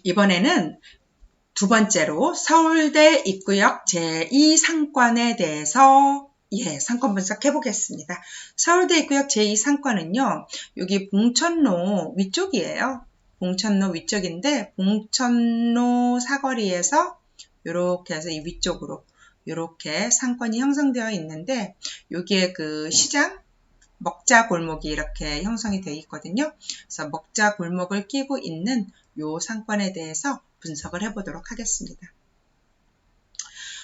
이번에는 두 번째로 서울대 입구역 제2상권에 대해서 상권 분석해 보겠습니다. 서울대 입구역 제2상권은요, 여기 봉천로 위쪽이에요. 봉천로 위쪽인데, 봉천로 사거리에서 이렇게 해서 이 위쪽으로 이렇게 상권이 형성되어 있는데, 여기에 그 시장, 먹자 골목이 이렇게 형성이 되어 있거든요. 그래서 먹자 골목을 끼고 있는 요 상권에 대해서 분석을 해보도록 하겠습니다.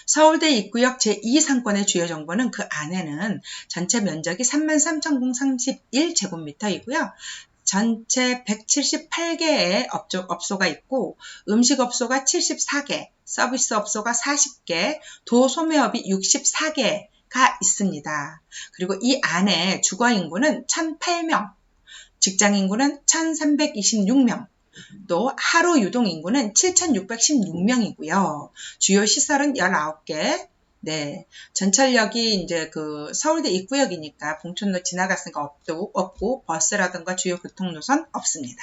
서울대 입구역 제2상권의 주요 정보는 그 안에는 전체 면적이 33,031제곱미터이고요. 전체 178개의 업소가 있고 음식업소가 74개, 서비스업소가 40개, 도소매업이 64개가 있습니다. 그리고 이 안에 주거인구는 1,008명, 직장인구는 1,326명, 또 하루 유동인구는 7,616명이고요. 주요 시설은 19개. 네. 전철역이 이제 그 서울대 입구역이니까 봉천로 지나갔으니까 없고 버스라든가 주요 교통노선 없습니다.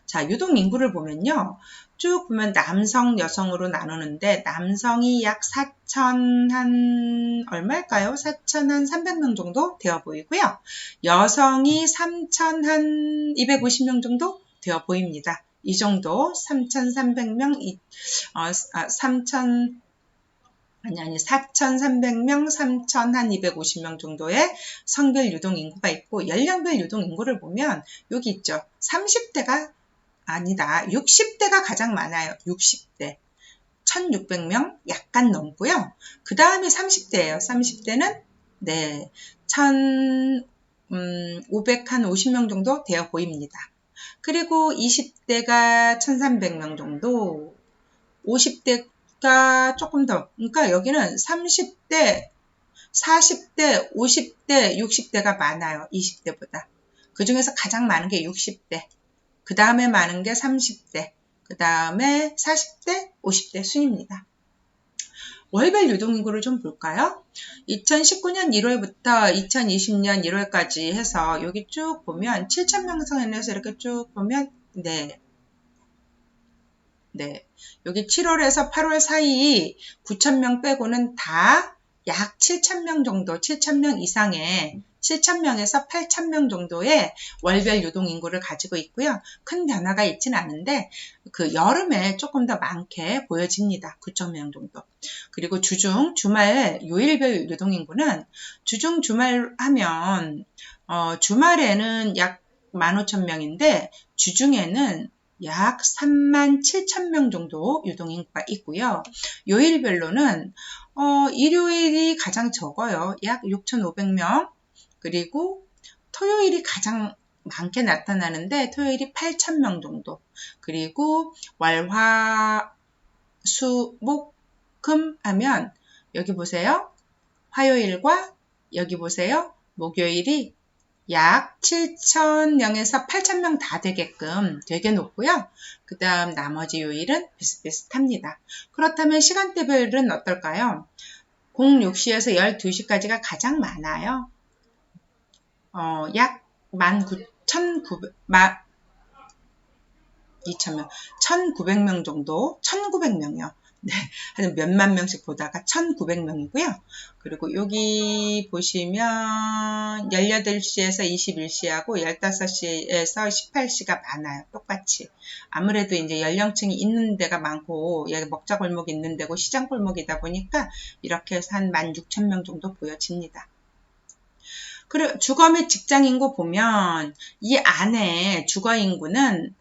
자, 유동인구를 보면요. 쭉 보면 남성, 여성으로 나누는데 남성이 약 4,000 얼마일까요? 4,300명 정도 되어 보이고요. 여성이 3,250명 정도 되어 보입니다. 이 정도 3,300명, 4,300명, 3,250명 정도의 성별 유동인구가 있고 연령별 유동인구를 보면 여기 있죠. 30대가 아니다. 60대가 가장 많아요. 60대. 1,600명 약간 넘고요. 그 다음에 30대예요. 30대는 네, 1,550명 정도 되어 보입니다. 그리고 20대가 1,300명 정도, 50대가 조금 더, 그러니까 여기는 30대, 40대, 50대, 60대가 많아요. 20대보다. 그 중에서 가장 많은 게 60대. 그 다음에 많은 게 30대, 그 다음에 40대, 50대 순입니다. 월별 유동인구를 좀 볼까요? 2019년 1월부터 2020년 1월까지 해서 여기 쭉 보면 7,000명 선에서 이렇게 쭉 보면 네. 여기 7월에서 8월 사이 9,000명 빼고는 다 약 7,000명 정도, 7,000명 이상의 7,000명에서 8,000명 정도의 월별 유동인구를 가지고 있고요. 큰 변화가 있지는 않은데 그 여름에 조금 더 많게 보여집니다. 9,000명 정도. 그리고 주중, 주말, 요일별 유동인구는 주중, 주말 하면 주말에는 약 15,000명인데 주중에는 약 37,000명 정도 유동인구가 있고요. 요일별로는 일요일이 가장 적어요. 약 6,500명. 그리고 토요일이 가장 많게 나타나는데 토요일이 8,000명 정도. 그리고 월, 화, 수, 목, 금 하면 여기 보세요. 화요일과 여기 보세요. 목요일이 약 7,000명에서 8,000명 다 되게끔 되게 높고요. 그 다음 나머지 요일은 비슷비슷합니다. 그렇다면 시간대별은 어떨까요? 06시에서 12시까지가 가장 많아요. 약 1,900명 정도, 1,900명이요. 네, 한 몇만 명씩 보다가 1,900명이고요. 그리고 여기 보시면 18시에서 21시하고 15시에서 18시가 많아요. 똑같이. 아무래도 이제 연령층이 있는 데가 많고 여기 먹자골목이 있는 데고 시장골목이다 보니까 이렇게 해서 한 16,000명 정도 보여집니다. 그리고 주거 및 직장인구 보면 이 안에 주거인구는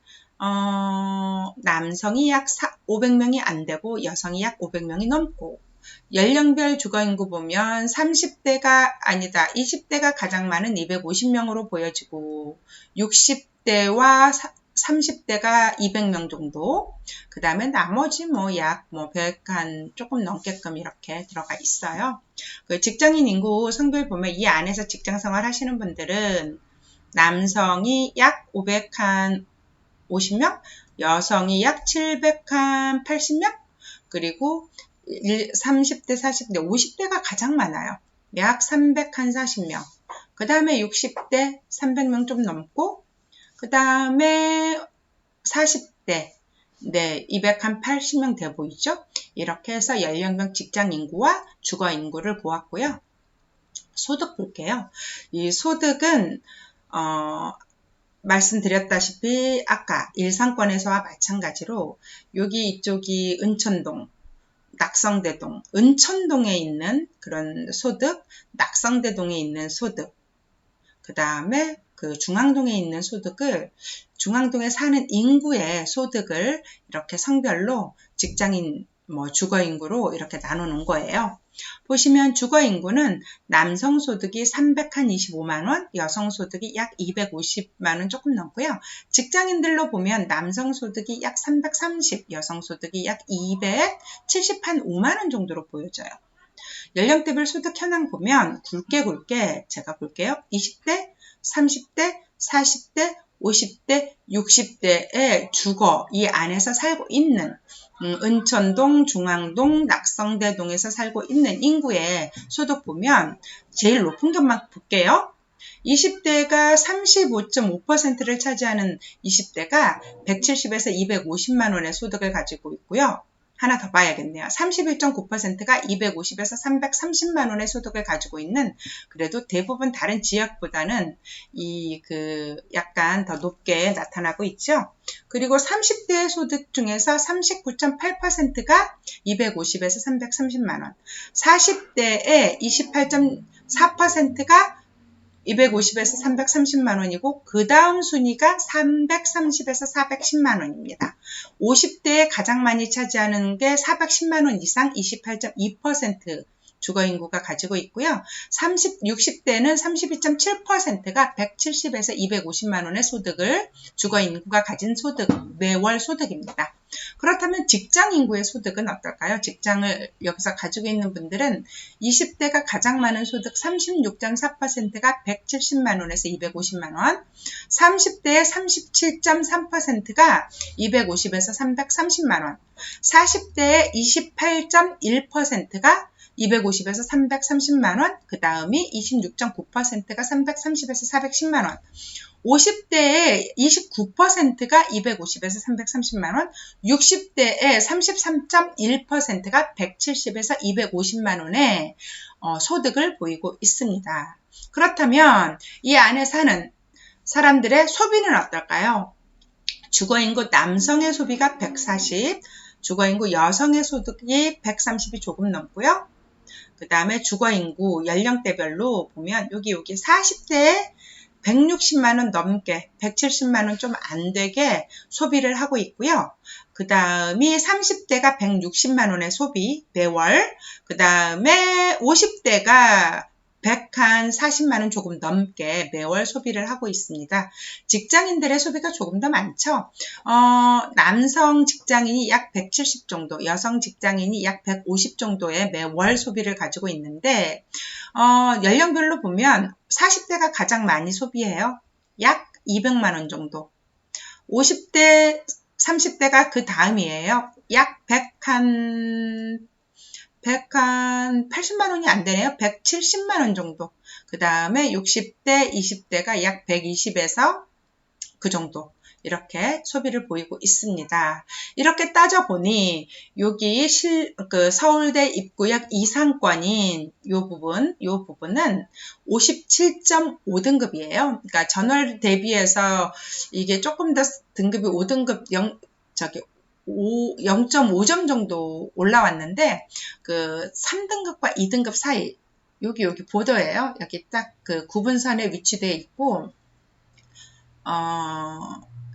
남성이 약 500명이 안 되고 여성이 약 500명이 넘고 연령별 주거인구 보면 30대가 아니다. 20대가 가장 많은 250명으로 보여지고 60대와 30대가 200명 정도 그 다음에 나머지 약 100 한 조금 넘게끔 이렇게 들어가 있어요. 그 직장인 인구 성별 보면 이 안에서 직장생활 하시는 분들은 남성이 약 550명, 여성이 약 780명, 그리고 30대, 40대, 50대가 가장 많아요. 약 340명. 그 다음에 60대 300명 좀 넘고, 그 다음에 40대 20대, 네, 280명 돼 보이죠? 이렇게 해서 연령별 직장 인구와 주거 인구를 보았고요. 소득 볼게요. 이 소득은 말씀드렸다시피 아까 일산권에서와 마찬가지로 여기 이쪽이 은천동, 낙성대동, 은천동에 있는 그런 소득, 낙성대동에 있는 소득, 그 다음에 그 중앙동에 있는 소득을 중앙동에 사는 인구의 소득을 이렇게 성별로 직장인 주거인구로 이렇게 나누는 거예요. 보시면 주거인구는 남성 소득이 325만원, 여성 소득이 약 250만원 조금 넘고요. 직장인들로 보면 남성 소득이 약 330, 여성 소득이 약 275만원 정도로 보여져요. 연령대별 소득 현황 보면 굵게 제가 볼게요. 20대, 30대, 40대, 50대, 60대의 주거 이 안에서 살고 있는 은천동, 중앙동, 낙성대동에서 살고 있는 인구의 소득 보면 제일 높은 것만 볼게요. 20대가 35.5%를 차지하는 20대가 170에서 250만 원의 소득을 가지고 있고요. 하나 더 봐야겠네요. 31.9%가 250에서 330만 원의 소득을 가지고 있는 그래도 대부분 다른 지역보다는 약간 더 높게 나타나고 있죠. 그리고 30대 소득 중에서 39.8%가 250에서 330만 원, 40대의 28.4%가 250에서 330만 원이고 그 다음 순위가 330에서 410만 원입니다. 50대에 가장 많이 차지하는 게 410만 원 이상 28.2% 주거인구가 가지고 있고요. 60대는 32.7%가 170에서 250만 원의 소득을 주거인구가 가진 소득, 매월 소득입니다. 그렇다면 직장인구의 소득은 어떨까요? 직장을 여기서 가지고 있는 분들은 20대가 가장 많은 소득 36.4%가 170만 원에서 250만 원, 30대의 37.3%가 250에서 330만 원, 40대의 28.1%가 250에서 330만 원, 그 다음이 26.9%가 330에서 410만 원, 50대의 29%가 250에서 330만 원, 60대의 33.1%가 170에서 250만 원의 소득을 보이고 있습니다. 그렇다면 이 안에 사는 사람들의 소비는 어떨까요? 주거인구 남성의 소비가 140, 주거인구 여성의 소득이 130이 조금 넘고요. 그 다음에 주거인구 연령대별로 보면 여기 40대에 160만원 넘게 170만원 좀 안되게 소비를 하고 있고요. 그 다음이 30대가 160만원의 소비 매월, 그 다음에 50대가 140만원 조금 넘게 매월 소비를 하고 있습니다. 직장인들의 소비가 조금 더 많죠. 남성 직장인이 약 170 정도, 여성 직장인이 약 150 정도의 매월 소비를 가지고 있는데 연령별로 보면 40대가 가장 많이 소비해요. 약 200만원 정도. 50대, 30대가 그 다음이에요. 약 180만 원이 안 되네요. 170만 원 정도. 그 다음에 60대, 20대가 약 120에서 그 정도. 이렇게 소비를 보이고 있습니다. 이렇게 따져보니 여기 서울대 입구역 이상권인 요 부분은 57.5등급이에요. 그러니까 전월 대비해서 이게 조금 더 등급이 5등급 0.5점 정도 올라왔는데 그 3등급과 2등급 사이 여기 보도예요. 여기 딱 그 구분선에 위치되어 있고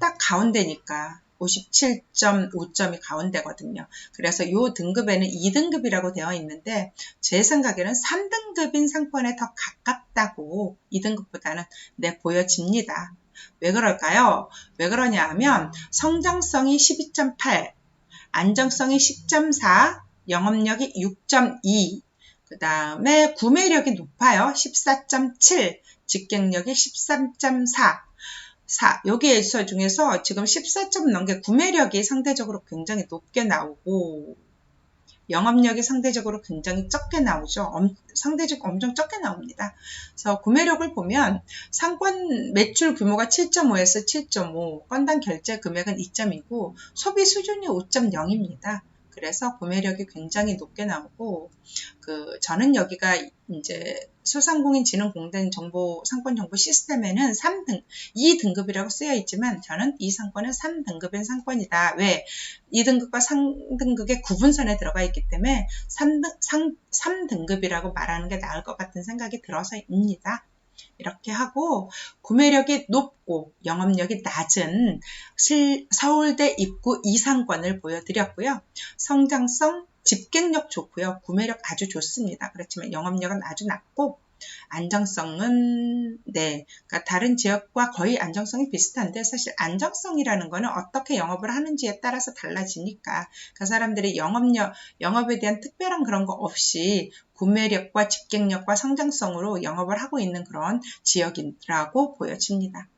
딱 가운데니까 57.5점이 가운데거든요. 그래서 이 등급에는 2등급이라고 되어 있는데 제 생각에는 3등급인 상권에 더 가깝다고 2등급보다는 보여집니다. 왜 그럴까요? 왜 그러냐 하면 성장성이 12.8, 안정성이 10.4, 영업력이 6.2, 그 다음에 구매력이 높아요. 14.7, 직갱력이 13.4, 여기에서 중에서 지금 14점 넘게 구매력이 상대적으로 굉장히 높게 나오고 영업력이 상대적으로 굉장히 적게 나오죠. 상대적으로 엄청 적게 나옵니다. 그래서 구매력을 보면 상권 매출 규모가 7.5에서 7.5, 건당 결제 금액은 2.2고 소비 수준이 5.0입니다. 그래서 구매력이 굉장히 높게 나오고, 저는 여기가 이제 소상공인진흥공단 상권 정보 시스템에는 2등급이라고 쓰여 있지만, 저는 이 상권은 3등급인 상권이다. 왜? 2등급과 3등급의 구분선에 들어가 있기 때문에 3등급이라고 말하는 게 나을 것 같은 생각이 들어서입니다. 이렇게 하고, 구매력이 높고 영업력이 낮은 서울대 입구 2상권을 보여드렸고요. 성장성, 집객력 좋고요. 구매력 아주 좋습니다. 그렇지만 영업력은 아주 낮고, 안정성은 그러니까 다른 지역과 거의 안정성이 비슷한데, 사실 안정성이라는 거는 어떻게 영업을 하는지에 따라서 달라지니까 그 사람들이 영업에 대한 특별한 그런 거 없이 구매력과 집객력과 성장성으로 영업을 하고 있는 그런 지역이라고 보여집니다.